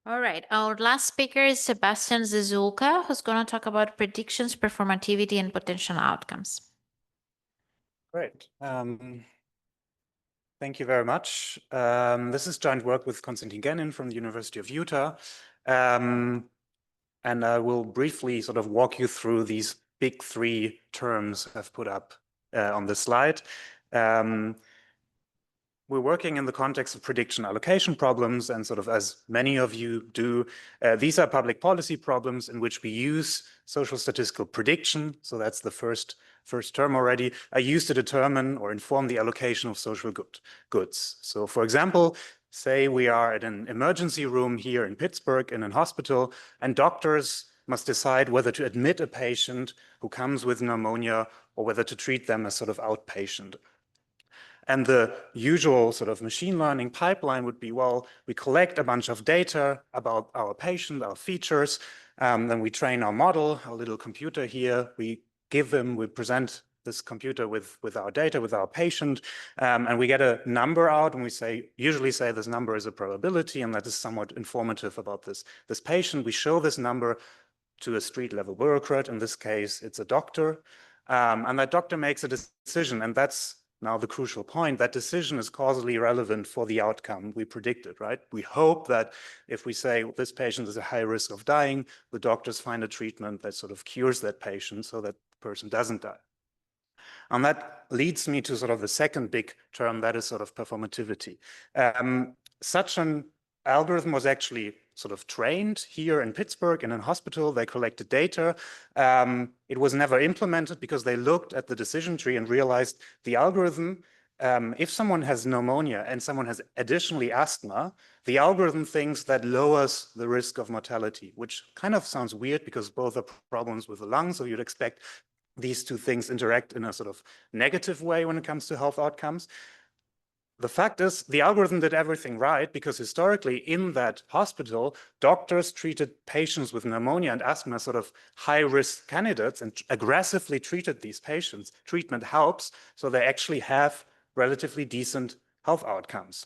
All right, our last speaker is Sebastian Zezulka, who's going to talk about predictions, performativity, and potential outcomes. Great. Thank you very much. This is joint work with Konstantin Genin from the University of Utah. And I will briefly sort of walk you through these big three terms I've put up on the slide. We're working in the context of prediction-allocation problems, and sort of as many of you do, these are public policy problems in which we use social statistical prediction. So that's the first term already. I use to determine or inform the allocation of social goods. So for example, say we are at an emergency room here in Pittsburgh in a hospital, and doctors must decide whether to admit a patient who comes with pneumonia or whether to treat them as sort of outpatient. And the usual sort of machine learning pipeline would be, well, we collect a bunch of data about our patient, our features, then we train our model, our little computer here, we present this computer with our data, with our patient, and we get a number out, and we usually say this number is a probability, and that is somewhat informative about this patient. We show this number to a street level bureaucrat. In this case, it's a doctor, and that doctor makes a decision, and that's now the crucial point. That decision is causally relevant for the outcome we predicted, right? We hope that if we say this patient is at high risk of dying, the doctors find a treatment that sort of cures that patient so that the person doesn't die. And that leads me to sort of the second big term, that is sort of performativity. Such an algorithm was actually sort of trained here in Pittsburgh in a hospital. They collected data. It was never implemented because they looked at the decision tree and realized the algorithm, if someone has pneumonia and someone has additionally asthma, the algorithm thinks that lowers the risk of mortality, which kind of sounds weird because both are problems with the lungs, so you'd expect these two things interact in a sort of negative way when it comes to health outcomes. The fact is, the algorithm did everything right because historically in that hospital, doctors treated patients with pneumonia and asthma as sort of high-risk candidates and aggressively treated these patients. Treatment helps, so they actually have relatively decent health outcomes.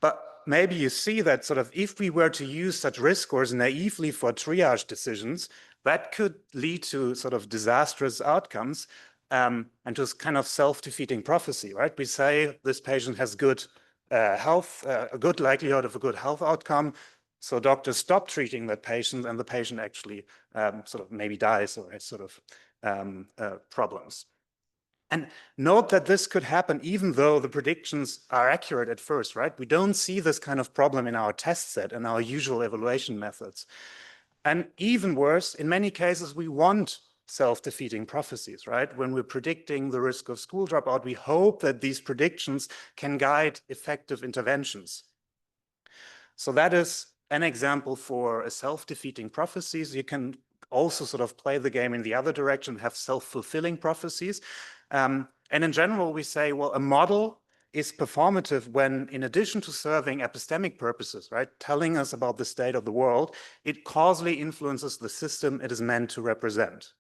But maybe you see that sort of if we were to use such risk scores naively for triage decisions, that could lead to sort of disastrous outcomes. And just kind of self-defeating prophecy, right? We say this patient has good health, a good likelihood of a good health outcome, so doctors stop treating that patient, and the patient actually sort of maybe dies or has sort of problems. And note that this could happen even though the predictions are accurate at first, right? We don't see this kind of problem in our test set and our usual evaluation methods. And even worse, in many cases, we want self-defeating prophecies, right? When we're predicting the risk of school dropout, we hope that these predictions can guide effective interventions. So that is an example for a self-defeating prophecies. You can also sort of play the game in the other direction, have self-fulfilling prophecies. And in general, we say, well, a model is performative when, in addition to serving epistemic purposes, right, telling us about the state of the world, it causally influences the system it is meant to represent.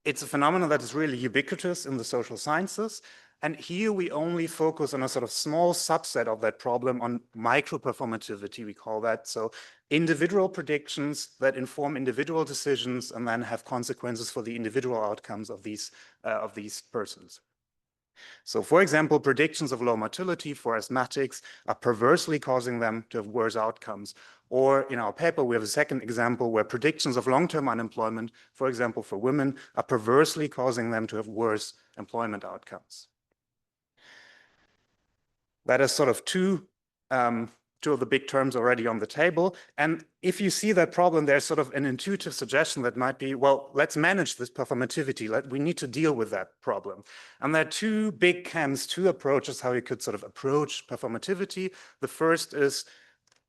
It's a phenomenon that is really ubiquitous in the social sciences. And here we only focus on a sort of small subset of that problem, on micro-performativity, we call that. So individual predictions that inform individual decisions and then have consequences for the individual outcomes of these persons. So for example, predictions of low motility for asthmatics are perversely causing them to have worse outcomes. Or in our paper, we have a second example where predictions of long-term unemployment, for example, for women, are perversely causing them to have worse employment outcomes. That is sort of two of the big terms already on the table. And if you see that problem, there's sort of an intuitive suggestion that might be, well, let's manage this performativity. We need to deal with that problem. And there are two big camps, two approaches how you could sort of approach performativity. The first is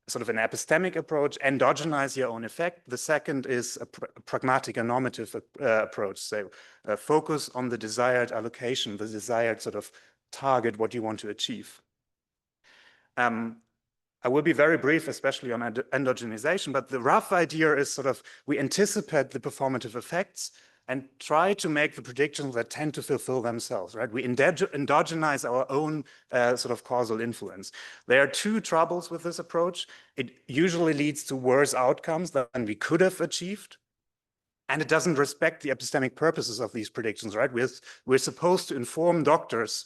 sort of an epistemic approach, endogenize your own effect. The second is a pragmatic and normative approach. So focus on the desired allocation, the desired sort of target, what you want to achieve. I will be very brief, especially on endogenization, but the rough idea is sort of we anticipate the performative effects and try to make the predictions that tend to fulfill themselves, right? We endogenize our own sort of causal influence. There are two troubles with this approach. It usually leads to worse outcomes than we could have achieved. And it doesn't respect the epistemic purposes of these predictions, right? We're supposed to inform doctors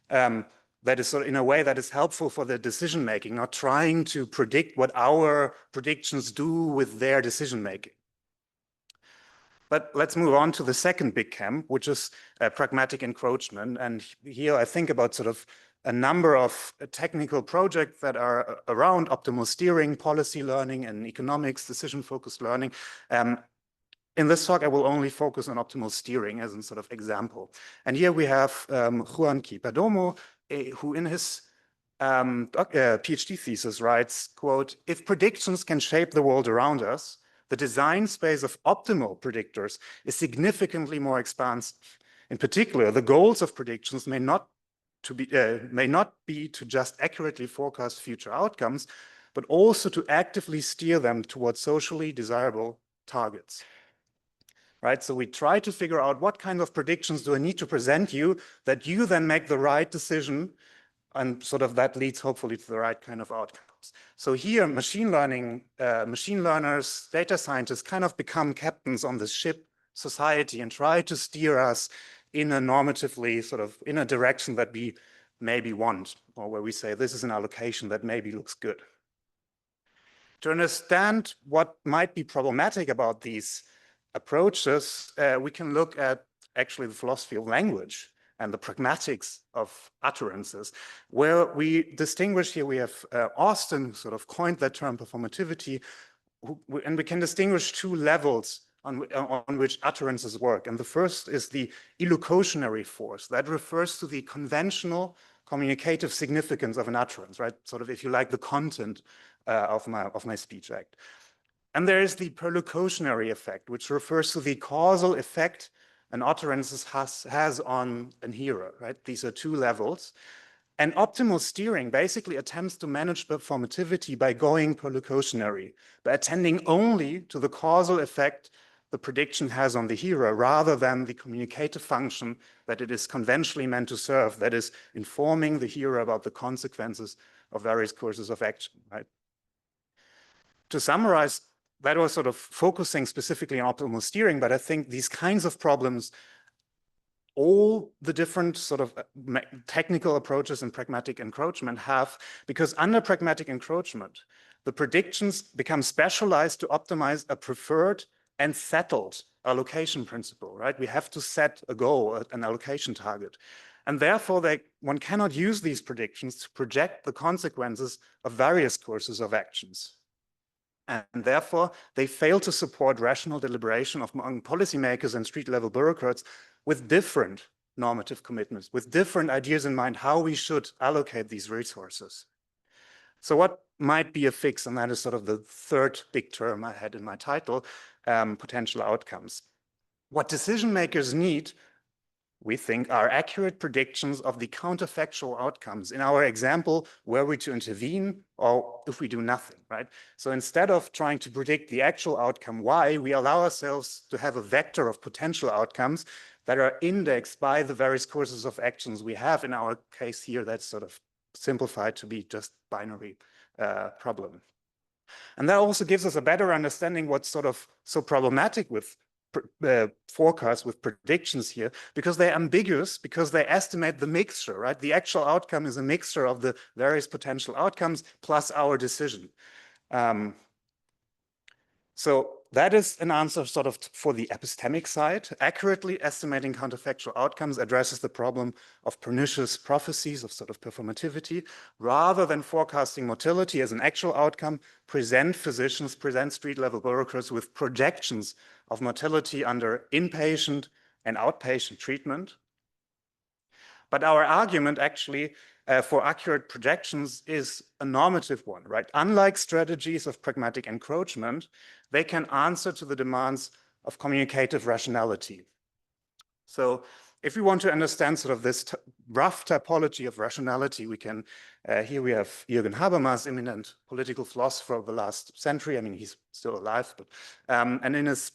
that is sort of in a way that is helpful for their decision making, not trying to predict what our predictions do with their decision making. But let's move on to the second big camp, which is pragmatic encroachment. And here I think about sort of a number of technical projects that are around optimal steering, policy learning, and economics, decision-focused learning. In this talk, I will only focus on optimal steering as a sort of example. And here we have Juan Perdomo, who in his PhD thesis writes, quote, "If predictions can shape the world around us, the design space of optimal predictors is significantly more expansive. In particular, the goals of predictions may not be to just accurately forecast future outcomes, but also to actively steer them towards socially desirable targets." Right? So we try to figure out what kind of predictions do I need to present you that you then make the right decision, and sort of that leads hopefully to the right kind of outcomes. So here machine learners, data scientists kind of become captains on this ship, society, and try to steer us in a normatively sort of in a direction that we maybe want, or where we say this is an allocation that maybe looks good. To understand what might be problematic about these approaches, we can look at actually the philosophy of language and the pragmatics of utterances, where we distinguish here, we have Austin, who sort of coined that term performativity, and we can distinguish two levels on which utterances work. And the first is the illocutionary force. That refers to the conventional communicative significance of an utterance, right? Sort of, if you like, the content of my speech act. And there is the perlocutionary effect, which refers to the causal effect an utterance has on an hearer, right? These are two levels. And optimal steering basically attempts to manage performativity by going perlocutionary, by attending only to the causal effect the prediction has on the hearer, rather than the communicative function that it is conventionally meant to serve, that is informing the hearer about the consequences of various courses of action, right? To summarize, that was sort of focusing specifically on optimal steering, but I think these kinds of problems, all the different sort of technical approaches in pragmatic encroachment have, because under pragmatic encroachment, the predictions become specialized to optimize a preferred and settled allocation principle, right? We have to set a goal, an allocation target. And therefore, one cannot use these predictions to project the consequences of various courses of actions. And therefore, they fail to support rational deliberation among policymakers and street-level bureaucrats with different normative commitments, with different ideas in mind how we should allocate these resources. So what might be a fix? And that is sort of the third big term I had in my title, potential outcomes. What decision makers need, we think, are accurate predictions of the counterfactual outcomes. In our example, were we to intervene or if we do nothing, right? So instead of trying to predict the actual outcome Y, we allow ourselves to have a vector of potential outcomes that are indexed by the various courses of actions we have. In our case here, that's sort of simplified to be just binary problem. And that also gives us a better understanding what's sort of so problematic with forecasts, with predictions here, because they're ambiguous, because they estimate the mixture, right? The actual outcome is a mixture of the various potential outcomes plus our decision. So that is an answer sort of for the epistemic side. Accurately estimating counterfactual outcomes addresses the problem of pernicious prophecies of sort of performativity. Rather than forecasting motility as an actual outcome, present physicians, present street-level bureaucrats with projections of motility under inpatient and outpatient treatment. But our argument actually for accurate projections is a normative one, right? Unlike strategies of pragmatic encroachment, they can answer to the demands of communicative rationality. So if we want to understand sort of this rough typology of rationality, we can, here we have Jürgen Habermas, eminent political philosopher of the last century. I mean, he's still alive, but, and in his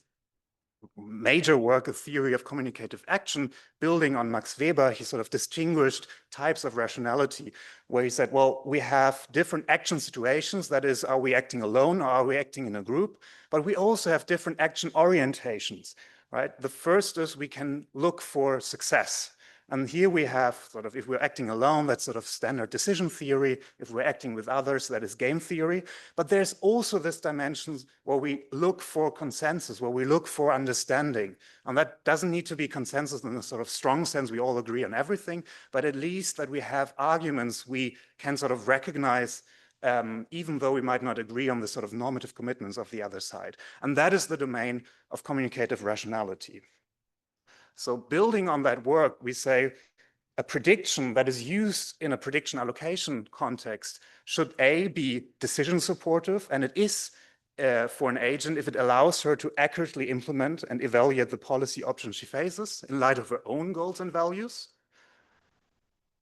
major work, A Theory of Communicative Action, building on Max Weber, he sort of distinguished types of rationality, where he said, well, we have different action situations. That is, are we acting alone or are we acting in a group? But we also have different action orientations, right? The first is we can look for success. And here we have sort of, if we're acting alone, that's sort of standard decision theory. If we're acting with others, that is game theory. But there's also this dimension where we look for consensus, where we look for understanding. And that doesn't need to be consensus in a sort of strong sense, we all agree on everything, but at least that we have arguments we can sort of recognize, even though we might not agree on the sort of normative commitments of the other side. And that is the domain of communicative rationality. So building on that work, we say a prediction that is used in a prediction allocation context should A, be decision supportive, and it is for an agent if it allows her to accurately implement and evaluate the policy options she faces in light of her own goals and values.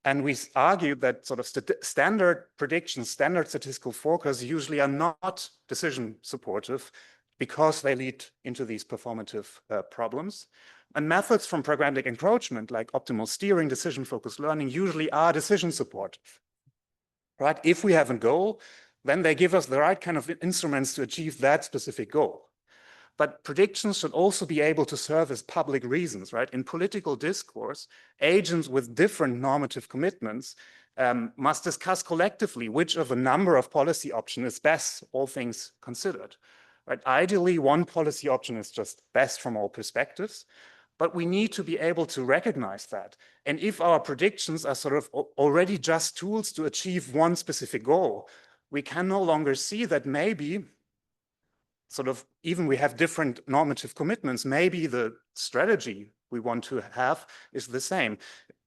And we argue that sort of standard predictions, standard statistical forecasts usually are not decision supportive because they lead into these performative problems. And methods from pragmatic encroachment, like optimal steering, decision-focused learning, usually are decision supportive, right? If we have a goal, then they give us the right kind of instruments to achieve that specific goal. But predictions should also be able to serve as public reasons, right? In political discourse, agents with different normative commitments must discuss collectively which of a number of policy options is best, all things considered. Right? Ideally, one policy option is just best from all perspectives, but we need to be able to recognize that. And if our predictions are sort of already just tools to achieve one specific goal, we can no longer see that maybe sort of even we have different normative commitments, maybe the strategy we want to have is the same.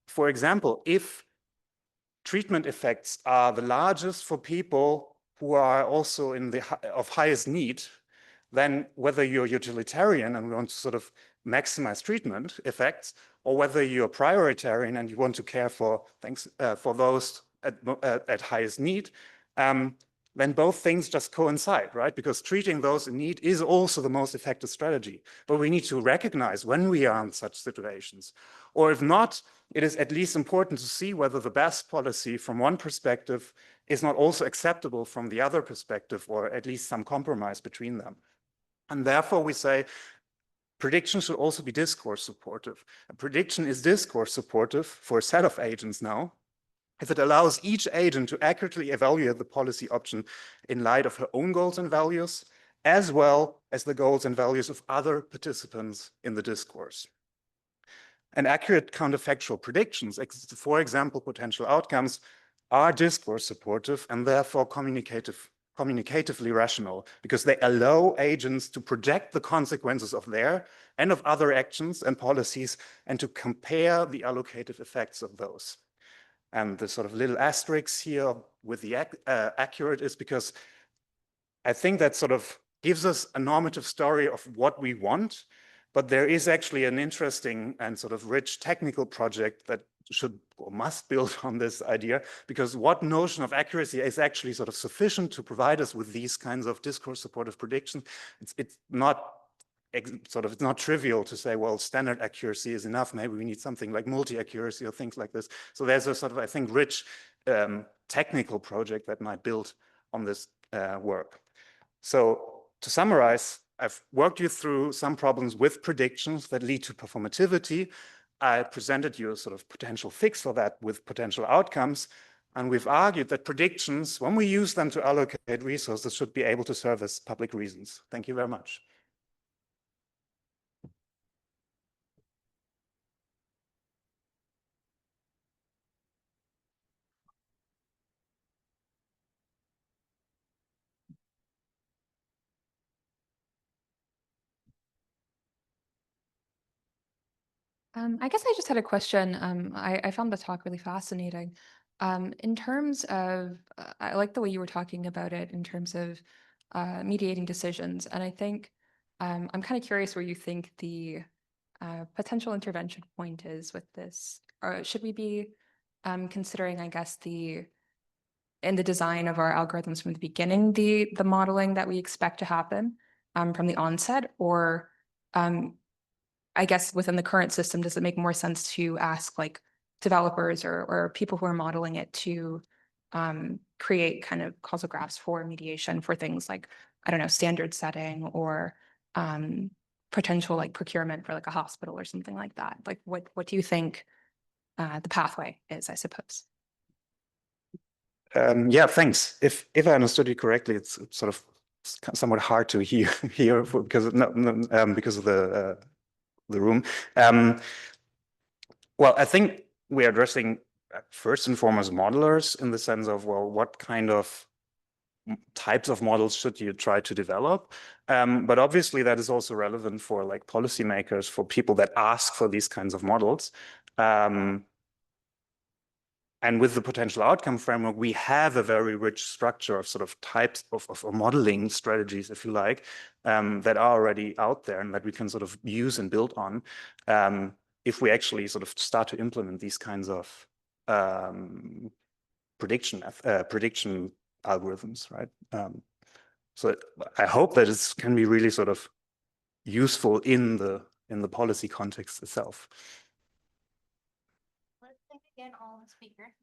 For example, if treatment effects are the largest for people who are also in the of highest need, then whether you're utilitarian and want to sort of maximize treatment effects, or whether you're prioritarian and you want to care for things for those at highest need, then both things just coincide, right? Because treating those in need is also the most effective strategy. But we need to recognize when we are in such situations. Or if not, it is at least important to see whether the best policy from one perspective is not also acceptable from the other perspective, or at least some compromise between them. And therefore we say prediction should also be discourse supportive. A prediction is discourse supportive for a set of agents now, if it allows each agent to accurately evaluate the policy option in light of her own goals and values, as well as the goals and values of other participants in the discourse. And accurate counterfactual predictions, for example, potential outcomes, are discourse supportive and therefore communicatively rational, because they allow agents to project the consequences of their and of other actions and policies and to compare the allocative effects of those. And the sort of little asterisks here with the accurate is because I think that sort of gives us a normative story of what we want, but there is actually an interesting and sort of rich technical project that should or must build on this idea, because what notion of accuracy is actually sort of sufficient to provide us with these kinds of discourse supportive predictions. It's not it's not trivial to say, well, standard accuracy is enough. Maybe we need something like multi-accuracy or things like this. So there's a sort of, I think, rich technical project that might build on this work. So to summarize, I've worked you through some problems with predictions that lead to performativity. I presented you a sort of potential fix for that with potential outcomes. And we've argued that predictions, when we use them to allocate resources, should be able to serve as public reasons. Thank you very much. I guess I just had a question. I found the talk really fascinating. In terms of, I like the way you were talking about it in terms of mediating decisions. And I think I'm kind of curious where you think the potential intervention point is with this. Or should we be considering, I guess, in the design of our algorithms from the beginning, the modeling that we expect to happen from the onset, or I guess within the current system, does it make more sense to ask like developers or people who are modeling it to create kind of causal graphs for mediation for things like, I don't know, standard setting or potential like procurement for like a hospital or something like that? Like what do you think the pathway is, I suppose? Yeah, thanks. If I understood you correctly, it's sort of somewhat hard to hear here because of, because of the room. Well, I think we're addressing first and foremost modelers in the sense of, well, what kind of types of models should you try to develop? But obviously that is also relevant for like policymakers, for people that ask for these kinds of models. And with the potential outcome framework, we have a very rich structure of sort of types of modeling strategies, if you like, that are already out there and that we can sort of use and build on if we actually sort of start to implement these kinds of prediction algorithms, right? So I hope that it can be really sort of useful in the policy context itself. Let's thank again all the speakers.